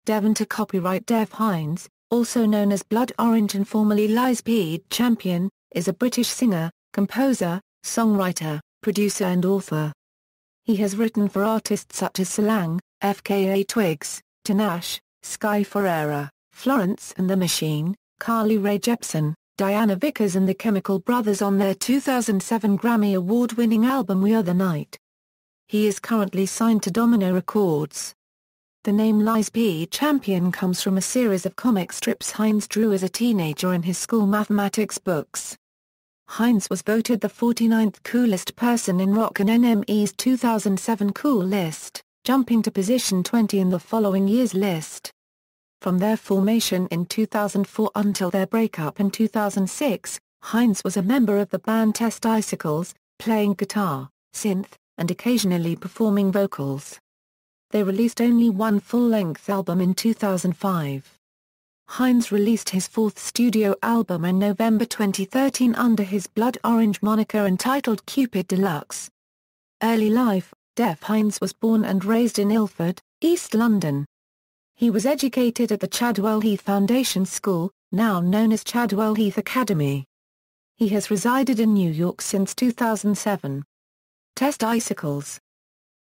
Devonté copyright Dev Hynes, also known as Blood Orange and formerly Lightspeed Champion, is a British singer, composer, songwriter, producer and author. He has written for artists such as Solange, FKA Twigs, Tinashe, Sky Ferreira, Florence and the Machine, Rae Jepsen, Diana Vickers and the Chemical Brothers on their 2007 Grammy Award-winning album We Are the Night. He is currently signed to Domino Records. The name Lightspeed Champion comes from a series of comic strips Hynes drew as a teenager in his school mathematics books. Hynes was voted the 49th coolest person in rock in NME's 2007 Cool list, jumping to position 20 in the following year's list. From their formation in 2004 until their breakup in 2006, Hynes was a member of the band Test Icicles, playing guitar, synth, and occasionally performing vocals. They released only one full-length album in 2005. Hynes released his fourth studio album in November 2013 under his Blood Orange moniker entitled Cupid Deluxe. Early life: Dev Hynes was born and raised in Ilford, East London. He was educated at the Chadwell Heath Foundation School, now known as Chadwell Heath Academy. He has resided in New York since 2007. Test Icicles.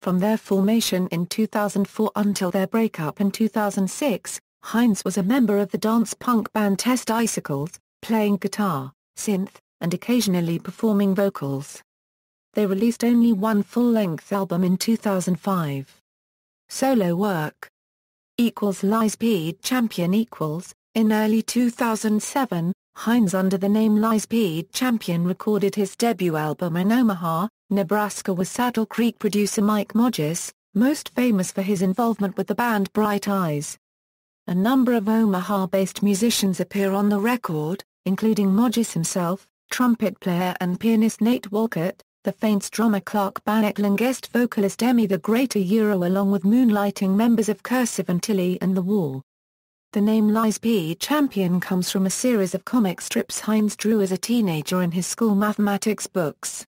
From their formation in 2004 until their breakup in 2006, Hynes was a member of the dance punk band Test Icicles, playing guitar, synth, and occasionally performing vocals. They released only one full-length album in 2005. Solo work. Lightspeed Champion. In early 2007, Hynes under the name Lightspeed Champion recorded his debut album in Omaha, Nebraska with Saddle Creek producer Mike Modges, most famous for his involvement with the band Bright Eyes. A number of Omaha-based musicians appear on the record, including Modges himself, trumpet player and pianist Nate Walcott, the Faints drummer Clark Bannockle and guest vocalist Emmy the Great along with moonlighting members of Cursive and Tilly and the War. The name Lightspeed Champion comes from a series of comic strips Hynes drew as a teenager in his school mathematics books.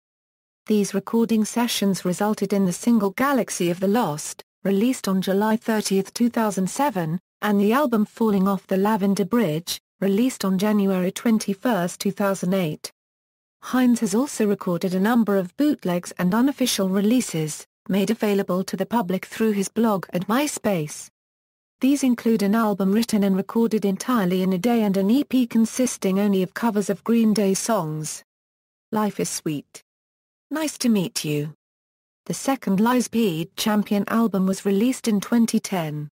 These recording sessions resulted in the single Galaxy of the Lost, released on July 30, 2007, and the album Falling Off the Lavender Bridge, released on January 21, 2008. Hynes has also recorded a number of bootlegs and unofficial releases, made available to the public through his blog and MySpace. These include an album written and recorded entirely in a day and an EP consisting only of covers of Green Day songs. Life is Sweet. Nice to Meet You. The second Lightspeed Champion album was released in 2010.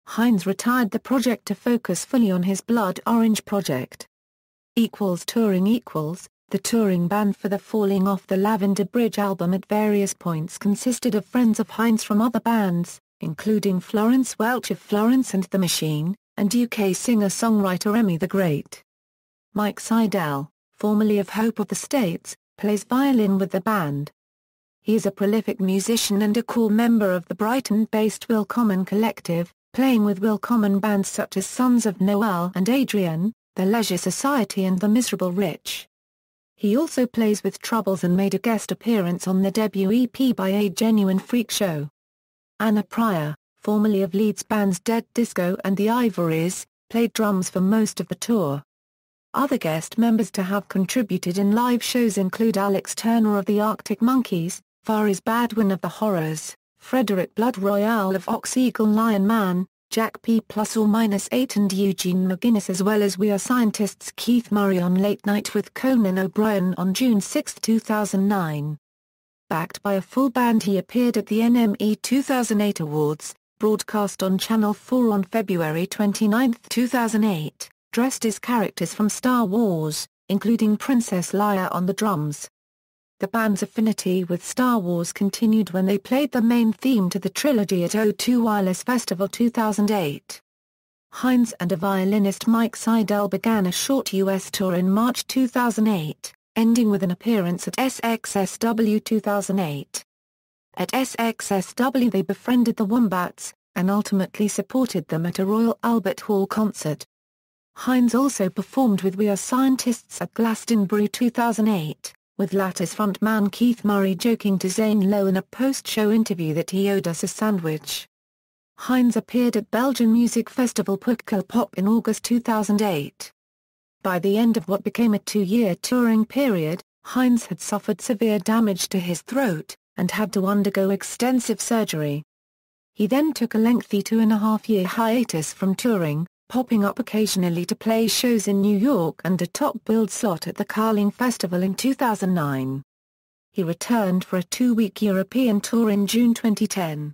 Hynes retired the project to focus fully on his Blood Orange project. Touring. The touring band for the Falling Off the Lavender Bridge album at various points consisted of friends of Hynes from other bands, including Florence Welch of Florence and the Machine, and UK singer-songwriter Emmy the Great. Mike Seidel, formerly of Hope of the States, plays violin with the band. He is a prolific musician and a core member of the Brighton-based Will Common Collective, playing with Will Common bands such as Sons of Noel and Adrian, The Leisure Society and The Miserable Rich. He also plays with Troubles and made a guest appearance on the debut EP by A Genuine Freak Show. Anna Pryor, formerly of Leeds bands Dead Disco and The Ivories, played drums for most of the tour. Other guest members to have contributed in live shows include Alex Turner of the Arctic Monkeys, Faris Badwin of The Horrors, Frederick Blood Royale of Ox Eagle Lion Man, Jack P+or-8 and Eugene McGuinness, as well as We Are Scientists' Keith Murray on Late Night with Conan O'Brien on June 6, 2009. Backed by a full band, he appeared at the NME 2008 Awards, broadcast on Channel 4 on February 29, 2008, dressed as characters from Star Wars, including Princess Leia on the drums. The band's affinity with Star Wars continued when they played the main theme to the trilogy at O2 Wireless Festival 2008. Hynes and a violinist Mike Seidel began a short U.S. tour in March 2008, ending with an appearance at SXSW 2008. At SXSW they befriended the Wombats, and ultimately supported them at a Royal Albert Hall concert. Hynes also performed with We Are Scientists at Glastonbury 2008. With latter's frontman Keith Murray joking to Zane Lowe in a post-show interview that he owed us a sandwich. Hynes appeared at Belgian music festival Pukkelpop in August 2008. By the end of what became a 2-year touring period, Hynes had suffered severe damage to his throat, and had to undergo extensive surgery. He then took a lengthy 2.5-year hiatus from touring, popping up occasionally to play shows in New York and a top-billed slot at the Carling Festival in 2009. He returned for a 2-week European tour in June 2010.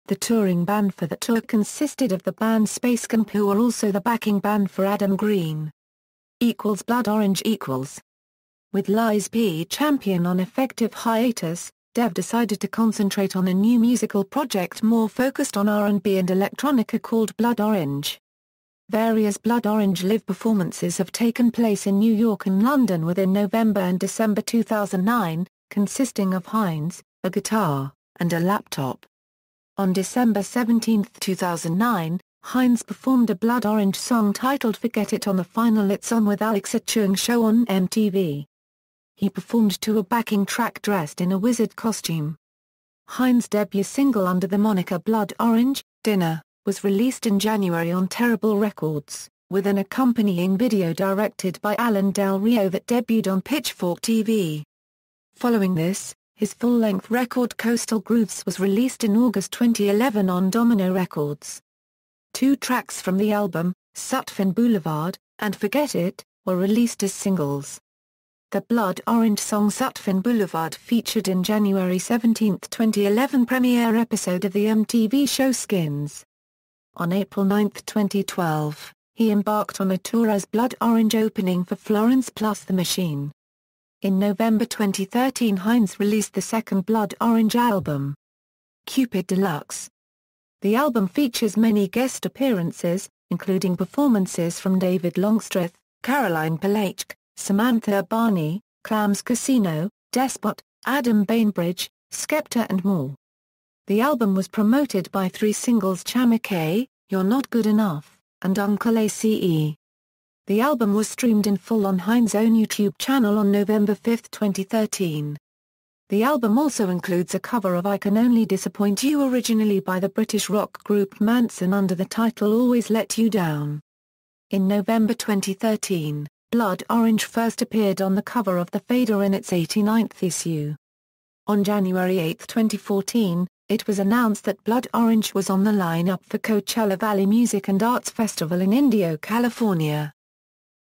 The touring band for the tour consisted of the band Space Camp, who were also the backing band for Adam Green. Blood Orange. With Lightspeed Champion on effective hiatus, Dev decided to concentrate on a new musical project more focused on R&B and electronica called Blood Orange. Various Blood Orange live performances have taken place in New York and London within November and December 2009, consisting of Hynes, a guitar, and a laptop. On December 17, 2009, Hynes performed a Blood Orange song titled Forget It on the final It's On with Alex Achung show on MTV. He performed to a backing track dressed in a wizard costume. Hynes' debut single under the moniker Blood Orange, Dinner, was released in January on Terrible Records, with an accompanying video directed by Alan Del Rio that debuted on Pitchfork TV. Following this, his full-length record Coastal Grooves was released in August 2011 on Domino Records. 2 tracks from the album, Sutphin Boulevard, and Forget It, were released as singles. The Blood Orange song Sutphin Boulevard featured in January 17, 2011 premiere episode of the MTV show Skins. On April 9, 2012, he embarked on a tour as Blood Orange opening for Florence plus The Machine. In November 2013, Hynes released the second Blood Orange album, Cupid Deluxe. The album features many guest appearances, including performances from David Longstreth, Caroline Polachek, Samantha Barney, Clams Casino, Despot, Adam Bainbridge, Skepta and more. The album was promoted by 3 singles: Chamake, You're Not Good Enough, and Uncle ACE. The album was streamed in full on Hynes' own YouTube channel on November 5, 2013. The album also includes a cover of I Can Only Disappoint You, originally by the British rock group Manson, under the title Always Let You Down. In November 2013, Blood Orange first appeared on the cover of The Fader in its 89th issue. On January 8, 2014, it was announced that Blood Orange was on the lineup for Coachella Valley Music and Arts Festival in Indio, California.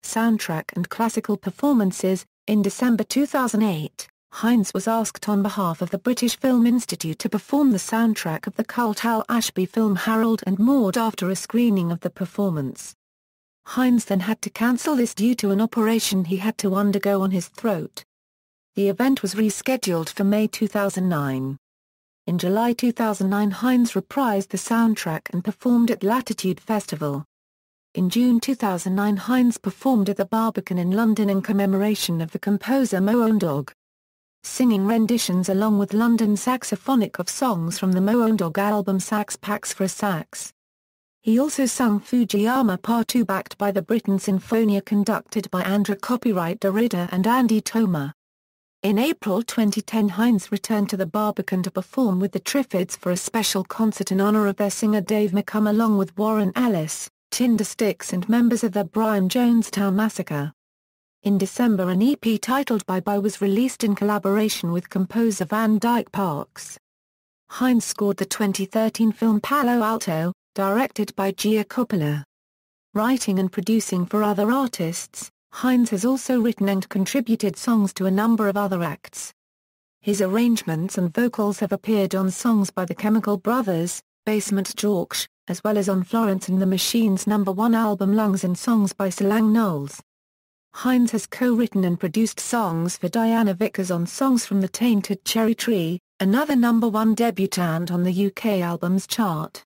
Soundtrack and classical performances. In December 2008, Hynes was asked on behalf of the British Film Institute to perform the soundtrack of the cult Hal Ashby film Harold and Maude after a screening of the performance. Hynes then had to cancel this due to an operation he had to undergo on his throat. The event was rescheduled for May 2009. In July 2009, Hynes reprised the soundtrack and performed at Latitude Festival. In June 2009, Hynes performed at the Barbican in London in commemoration of the composer Moondog, singing renditions along with London Saxophonic of songs from the Moondog album Sax Pax for a Sax. He also sung Fujiyama Part 2 backed by the Britain Sinfonia, conducted by Andra Copyright Derrida and Andy Toma. In April 2010, Hynes returned to the Barbican to perform with the Triffids for a special concert in honor of their singer Dave McCum, along with Warren Ellis, Tindersticks and members of the Brian Jonestown Massacre. In December, an EP titled Bye Bye was released in collaboration with composer Van Dyke Parks. Hynes scored the 2013 film Palo Alto, directed by Gia Coppola. Writing and producing for other artists, Hynes has also written and contributed songs to a number of other acts. His arrangements and vocals have appeared on songs by the Chemical Brothers, Basement Jaxx, as well as on Florence and the Machine's #1 album Lungs, and songs by Solange Knowles. Hynes has co-written and produced songs for Diana Vickers on songs from The Tainted Cherry Tree, another #1 debutant on the UK albums chart.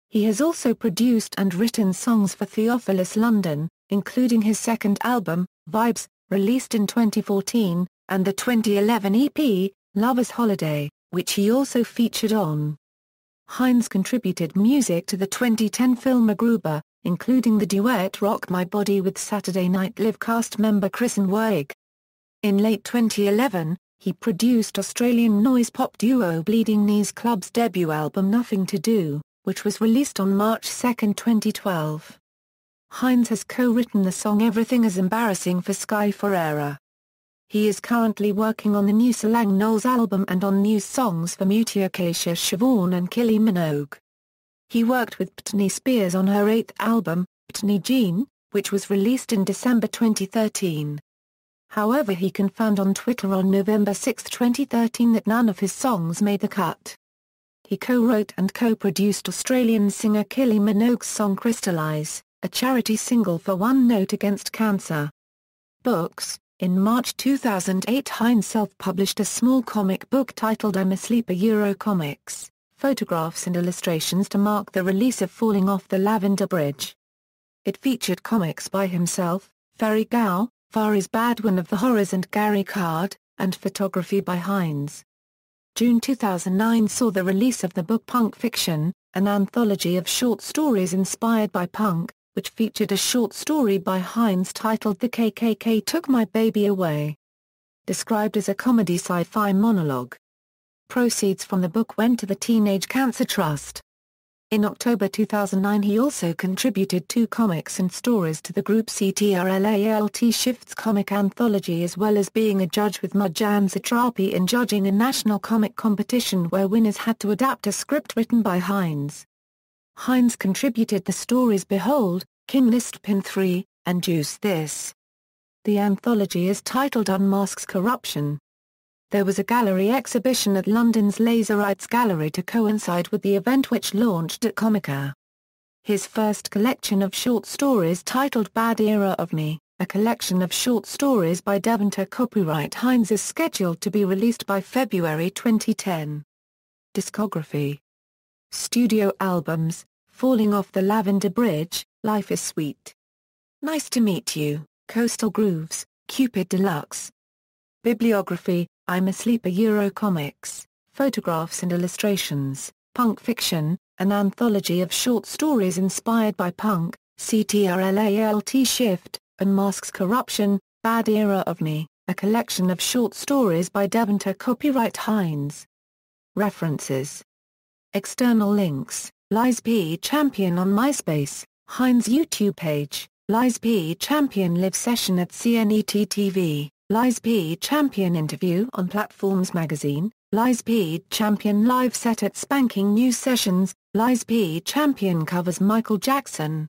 He has also produced and written songs for Theophilus London, including his second album, Vibes, released in 2014, and the 2011 EP, Lover's Holiday, which he also featured on. Hynes contributed music to the 2010 film MacGruber, including the duet Rock My Body with Saturday Night Live cast member Kristen Wiig. In late 2011, he produced Australian noise pop duo Bleeding Knees Club's debut album Nothing to Do, which was released on March 2, 2012. Hynes has co-written the song Everything Is Embarrassing for Sky Ferreira. He is currently working on the new Solange Knowles album and on new songs for Mutiacacia Siobhan and Kylie Minogue. He worked with Britney Spears on her 8th album, Britney Jean, which was released in December 2013. However, he confirmed on Twitter on November 6, 2013 that none of his songs made the cut. He co-wrote and co-produced Australian singer Kylie Minogue's song Crystallise, a charity single for One Note Against Cancer. Books. In March 2008, Hynes self-published a small comic book titled I'm Asleep, a Comics, photographs and illustrations to mark the release of Falling Off the Lavender Bridge. It featured comics by himself, Ferreira, Faris Badwan of the Horrors and Gary Card, and photography by Hynes. June 2009 saw the release of the book Punk Fiction, an anthology of short stories inspired by punk, which featured a short story by Hynes titled The KKK Took My Baby Away. Described as a comedy sci-fi monologue. Proceeds from the book went to the Teenage Cancer Trust. In October 2009 he also contributed 2 comics and stories to the group CTRLALT Shifts comic anthology, as well as being a judge with Marjan Satrapi in judging a national comic competition where winners had to adapt a script written by Hynes. Hynes contributed the stories Behold, King Listpin 3, and Juice This. The anthology is titled Unmasks Corruption. There was a gallery exhibition at London's Lazerites Gallery to coincide with the event, which launched at Comica. His first collection of short stories titled Bad Era of Me, a collection of short stories by Devonté copyright Hynes, is scheduled to be released by February 2010. Discography. Studio albums: Falling Off the Lavender Bridge, Life is Sweet. Nice to Meet You, Coastal Grooves, Cupid Deluxe. Bibliography: I'm Asleep, a Comics, photographs and illustrations, Punk Fiction, an anthology of short stories inspired by punk, CTRLALT Shift, Unmasks Corruption, Bad Era of Me, a collection of short stories by Devonté copyright Hynes. References. External links: Lightspeed Champion on MySpace, Hynes YouTube page, Lightspeed Champion live session at CNET TV, Lightspeed Champion interview on Platforms magazine, Lightspeed Champion live set at Spanking News Sessions, Lightspeed Champion covers Michael Jackson.